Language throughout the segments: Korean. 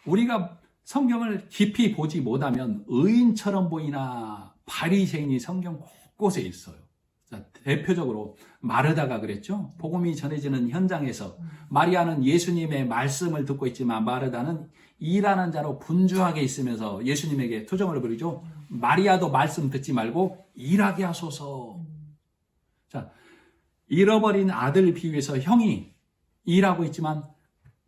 우리가 성경을 깊이 보지 못하면 의인처럼 보이나 바리새인이 성경 곳곳에 있어요. 자, 대표적으로 마르다가 그랬죠. 복음이 전해지는 현장에서 마리아는 예수님의 말씀을 듣고 있지만 마르다는 일하는 자로 분주하게 있으면서 예수님에게 투정을 부리죠. 마리아도 말씀 듣지 말고 일하게 하소서. 자, 잃어버린 아들 비유에서 형이 일하고 있지만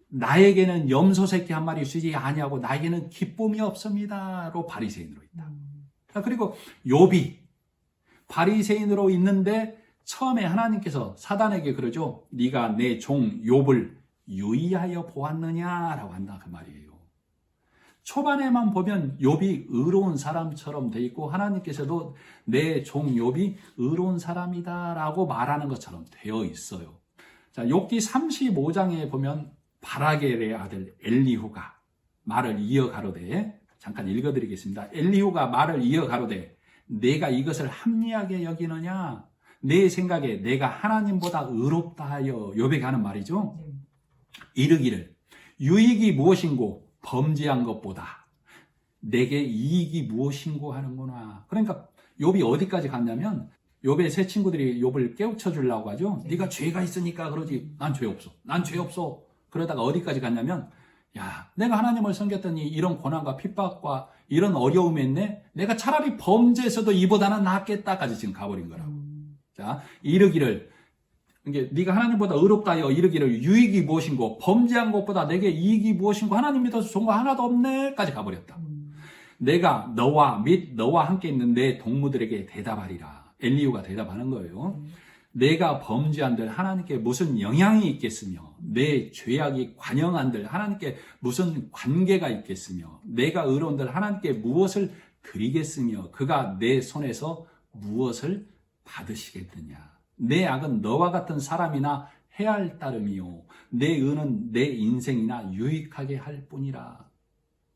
나에게는 염소 새끼 한 마리 주지 아니하고 나에게는 기쁨이 없습니다로 바리새인으로 있다. 자, 그리고 욥이 바리새인으로 있는데 처음에 하나님께서 사단에게 그러죠. 네가 내 종 욥을 유의하여 보았느냐라고 한다 그 말이에요. 초반에만 보면 욥이 의로운 사람처럼 돼 있고 하나님께서도 내 종 욥이 의로운 사람이다라고 말하는 것처럼 되어 있어요. 자, 욥기 35장에 보면 바라겔의 아들 엘리후가 말을 이어가로되, 잠깐 읽어드리겠습니다. 엘리후가 말을 이어가로되 내가 이것을 합리하게 여기느냐, 내 생각에 내가 하나님보다 의롭다 하여. 욥에게 하는 말이죠. 이르기를 유익이 무엇인고 범죄한 것보다 내게 이익이 무엇인고 하는구나. 그러니까 욥이 어디까지 갔냐면 욥의 세 친구들이 욥을 깨우쳐 주려고 하죠. 네가 죄가 있으니까 그러지. 난 죄 없어. 난 죄 없어. 그러다가 어디까지 갔냐면, 야, 내가 하나님을 섬겼더니 이런 고난과 핍박과 이런 어려움에 있네. 내가 차라리 범죄에서도 이보다는 낫겠다까지 지금 가버린 거라고. 자, 이르기를, 이게 네가 하나님보다 의롭다 하여 이르기를 유익이 무엇인고 범죄한 것보다 내게 이익이 무엇인고 하나님 믿어서 좋은 거 하나도 없네까지 가버렸다. 내가 너와 및 너와 함께 있는 내 동무들에게 대답하리라. 엘리후가 대답하는 거예요. 내가 범죄한들 하나님께 무슨 영향이 있겠으며 내 죄악이 관영한들 하나님께 무슨 관계가 있겠으며 내가 의로운들 하나님께 무엇을 드리겠으며 그가 내 손에서 무엇을 받으시겠느냐. 내 악은 너와 같은 사람이나 해할 따름이요 내 의는 내 인생이나 유익하게 할 뿐이라.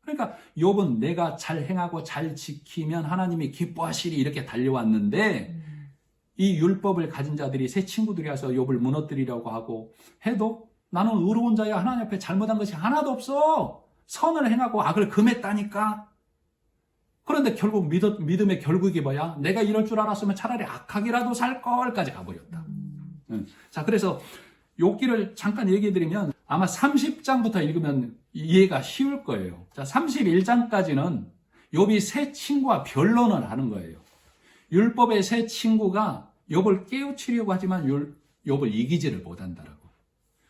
그러니까 욥은 내가 잘 행하고 잘 지키면 하나님이 기뻐하시리 이렇게 달려왔는데 이 율법을 가진 자들이 새 친구들이 와서 욥을 무너뜨리려고 하고 해도 나는 의로운 자야. 하나님 앞에 잘못한 것이 하나도 없어. 선을 행하고 악을 금했다니까. 그런데 결국 믿음의 결국이 뭐야? 내가 이럴 줄 알았으면 차라리 악하기라도 살 걸까지 가버렸다. 자, 그래서 욥기를 잠깐 얘기해드리면 아마 30장부터 읽으면 이해가 쉬울 거예요. 자, 31장까지는 욥이 새 친구와 변론을 하는 거예요. 율법의 새 친구가 욥을 깨우치려고 하지만 욥을 이기지를 못한다라고.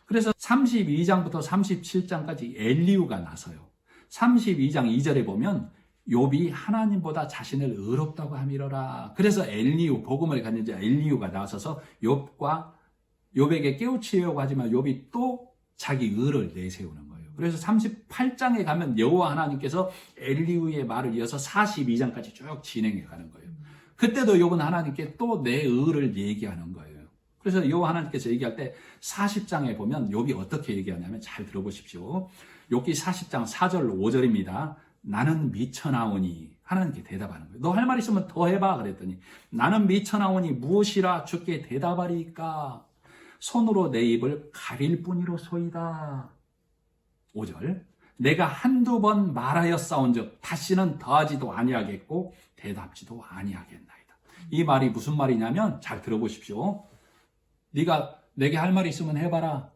그래서 32장부터 37장까지 엘리후가 나서요. 32장 2절에 보면 욥이 하나님보다 자신을 의롭다고 함이러라. 그래서 엘리후, 복음을 갖는 자 엘리후가 나서서 욥에게 깨우치려고 하지만 욥이 또 자기 의를 내세우는 거예요. 그래서 38장에 가면 여호와 하나님께서 엘리후의 말을 이어서 42장까지 쭉 진행해 가는 거예요. 그때도 욥은 하나님께 또 내 의를 얘기하는 거예요. 그래서 여호와 하나님께서 얘기할 때 40장에 보면 욥이 어떻게 얘기하냐면 잘 들어보십시오. 욥기 40장 4절 5절입니다. 나는 미쳐나오니 하나님께 대답하는 거예요. 너 할 말 있으면 더 해봐 그랬더니 나는 미쳐나오니 무엇이라 주께 대답하리까 손으로 내 입을 가릴 뿐이로소이다. 5절 내가 한두 번 말하였사온즉 다시는 더하지도 아니하겠고 대답지도 아니하겠나이다. 이 말이 무슨 말이냐면 잘 들어보십시오. 네가 내게 할 말이 있으면 해봐라.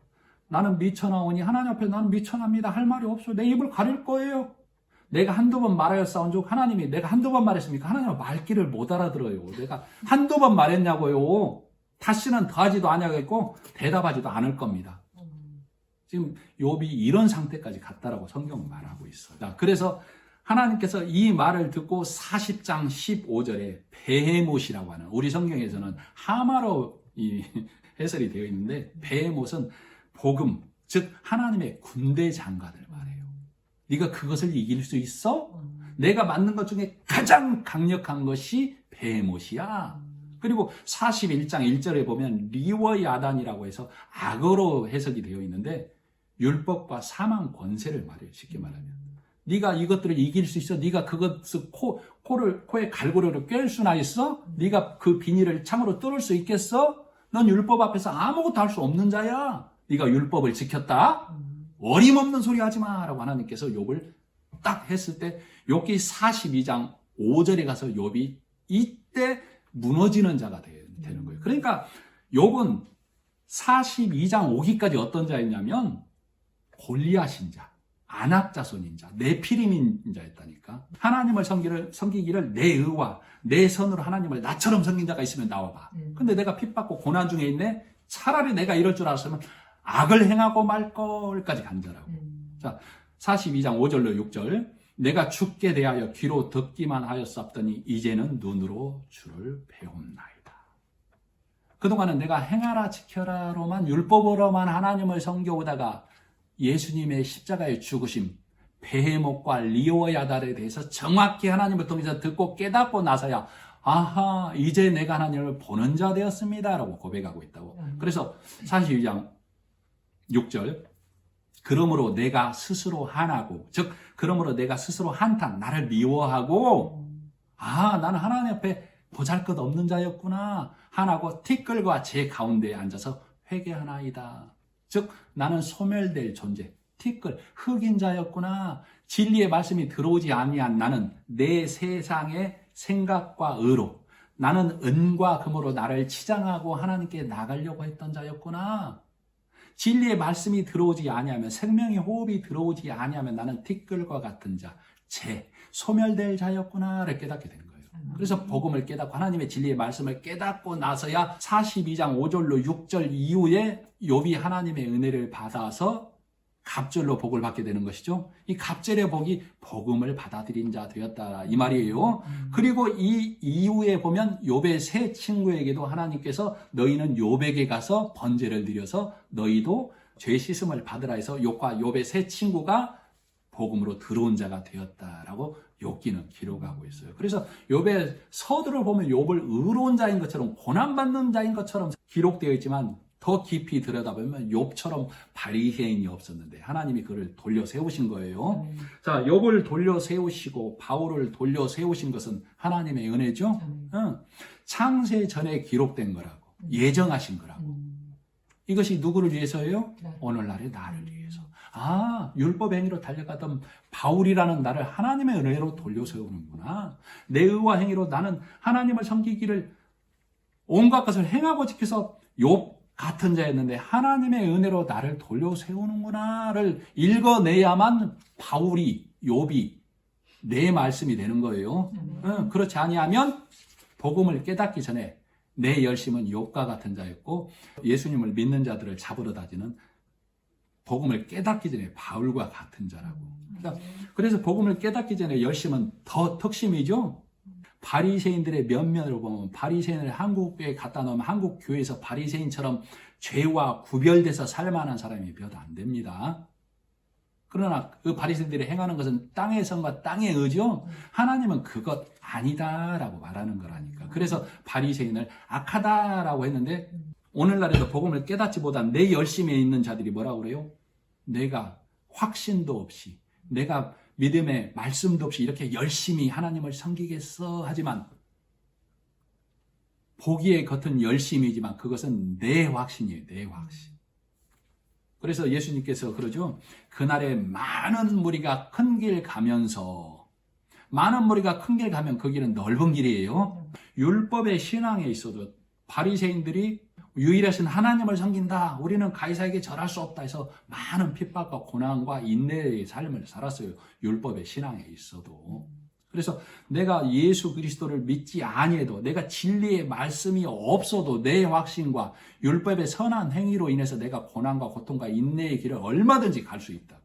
나는 미쳐나오니 하나님 앞에 나는 미쳐납니다. 할 말이 없어. 내 입을 가릴 거예요. 내가 한두 번 말하였사온즉 하나님이 내가 한두 번 말했습니까? 하나님은 말귀를 못 알아들어요. 내가 한두 번 말했냐고요. 다시는 더하지도 아니하겠고 대답하지도 않을 겁니다. 지금 욥이 이런 상태까지 갔다라고 성경은 말하고 있어요. 그래서 하나님께서 이 말을 듣고 40장 15절에 베헤못이라고 하는, 우리 성경에서는 하마로 해설이 되어 있는데 베헤못은 복음, 즉 하나님의 군대 장관을 말해요. 네가 그것을 이길 수 있어? 내가 만든 것 중에 가장 강력한 것이 베헤못이야. 그리고 41장 1절에 보면 리워야단이라고 해서 악어로 해석이 되어 있는데 율법과 사망 권세를 말해요. 쉽게 말하면 네가 이것들을 이길 수 있어? 네가 그것을 코에 갈고리를 꿰을 수나 있어? 네가 그 비닐을 창으로 뚫을 수 있겠어? 넌 율법 앞에서 아무것도 할 수 없는 자야. 네가 율법을 지켰다? 어림없는 소리 하지 마라고 하나님께서 욥을 딱 했을 때 욥기 42장 5절에 가서 욥이 이때 무너지는 자가 되는 거예요. 그러니까 욥은 42장 5기까지 어떤 자였냐면 골리앗인 자, 안악자손인 자, 네피림인 자였다니까. 하나님을 섬기기를 내 의와 내 선으로 하나님을 나처럼 섬긴 자가 있으면 나와봐. 근데 내가 핍받고 고난 중에 있네. 차라리 내가 이럴 줄 알았으면 악을 행하고 말 걸까지 간 자라고. 자, 42장 5절로 6절. 내가 죽게 대하여 귀로 듣기만 하였었더니 이제는 눈으로 주를 배움나이다. 그동안은 내가 행하라 지켜라로만 율법으로만 하나님을 섬겨오다가 예수님의 십자가의 죽으심, 베헤못과 리오야달에 대해서 정확히 하나님을 통해서 듣고 깨닫고 나서야 아하, 이제 내가 하나님을 보는 자 되었습니다 라고 고백하고 있다고. 그래서 42장 6절, 그러므로 내가 스스로 한하고, 즉 그러므로 내가 스스로 한탄, 나를 미워하고, 아, 나는 하나님 앞에 보잘것없는 자였구나 한하고 티끌과 제 가운데에 앉아서 회개하나이다. 즉 나는 소멸될 존재, 티끌, 흑인 자였구나. 진리의 말씀이 들어오지 아니한 나는 내 세상의 생각과 의로, 나는 은과 금으로 나를 치장하고 하나님께 나가려고 했던 자였구나. 진리의 말씀이 들어오지 아니하면, 생명의 호흡이 들어오지 아니하면 나는 티끌과 같은 자, 소멸될 자였구나를 깨닫게 된 거예요. 그래서 복음을 깨닫고 하나님의 진리의 말씀을 깨닫고 나서야 42장 5절로 6절 이후에 욥이 하나님의 은혜를 받아서 갑절로 복을 받게 되는 것이죠. 이 갑절의 복이 복음을 받아들인 자 되었다 이 말이에요. 그리고 이 이후에 보면 욥의 세 친구에게도 하나님께서 너희는 욥에게 가서 번제를 드려서 너희도 죄 씻음을 받으라 해서 욥과 욥의 세 친구가 복음으로 들어온 자가 되었다라고 욥기는 기록하고 있어요. 그래서 욥의 서두를 보면 욥을 의로운 자인 것처럼, 고난받는 자인 것처럼 기록되어 있지만 더 깊이 들여다보면 욥처럼 바리새인이 없었는데 하나님이 그를 돌려 세우신 거예요. 자, 욥을 돌려 세우시고 바울을 돌려 세우신 것은 하나님의 은혜죠. 창세 전에 기록된 거라고, 예정하신 거라고. 이것이 누구를 위해서예요? 오늘날의 나를 위해서. 아, 율법 행위로 달려가던 바울이라는 나를 하나님의 은혜로 돌려 세우는구나. 내 의와 행위로 나는 하나님을 섬기기를 온갖 것을 행하고 지켜서 욥 같은 자였는데 하나님의 은혜로 나를 돌려 세우는구나를 읽어내야만 바울이, 욥이 내 말씀이 되는 거예요. 그렇지 아니하면 복음을 깨닫기 전에 내 열심은 욥과 같은 자였고, 예수님을 믿는 자들을 잡으러 다니는 복음을 깨닫기 전에 바울과 같은 자라고. 그래서 복음을 깨닫기 전에 열심은 더 특심이죠. 바리새인들의 면면으로 보면, 바리새인을 한국에 갖다 놓으면 한국 교회에서 바리새인처럼 죄와 구별돼서 살만한 사람이 몇 안 됩니다. 그러나 그 바리새인들이 행하는 것은 땅의 성과 땅의 의죠. 하나님은 그것 아니다라고 말하는 거라니까. 그래서 바리새인을 악하다라고 했는데, 오늘날에도 복음을 깨닫지 못한 내 열심에 있는 자들이 뭐라고 그래요? 내가 확신도 없이, 내가 믿음의 말씀도 없이 이렇게 열심히 하나님을 섬기겠어 하지만, 보기에 겉은 열심이지만 그것은 내 확신이에요. 내 확신. 그래서 예수님께서 그러죠. 그날에 많은 무리가 큰 길 가면서, 많은 무리가 큰 길 가면 그 길은 넓은 길이에요. 율법의 신앙에 있어도 바리새인들이 유일하신 하나님을 섬긴다, 우리는 가이사에게 절할 수 없다 해서 많은 핍박과 고난과 인내의 삶을 살았어요. 율법의 신앙에 있어도. 그래서 내가 예수 그리스도를 믿지 아니해도, 내가 진리의 말씀이 없어도 내 확신과 율법의 선한 행위로 인해서 내가 고난과 고통과 인내의 길을 얼마든지 갈 수 있다.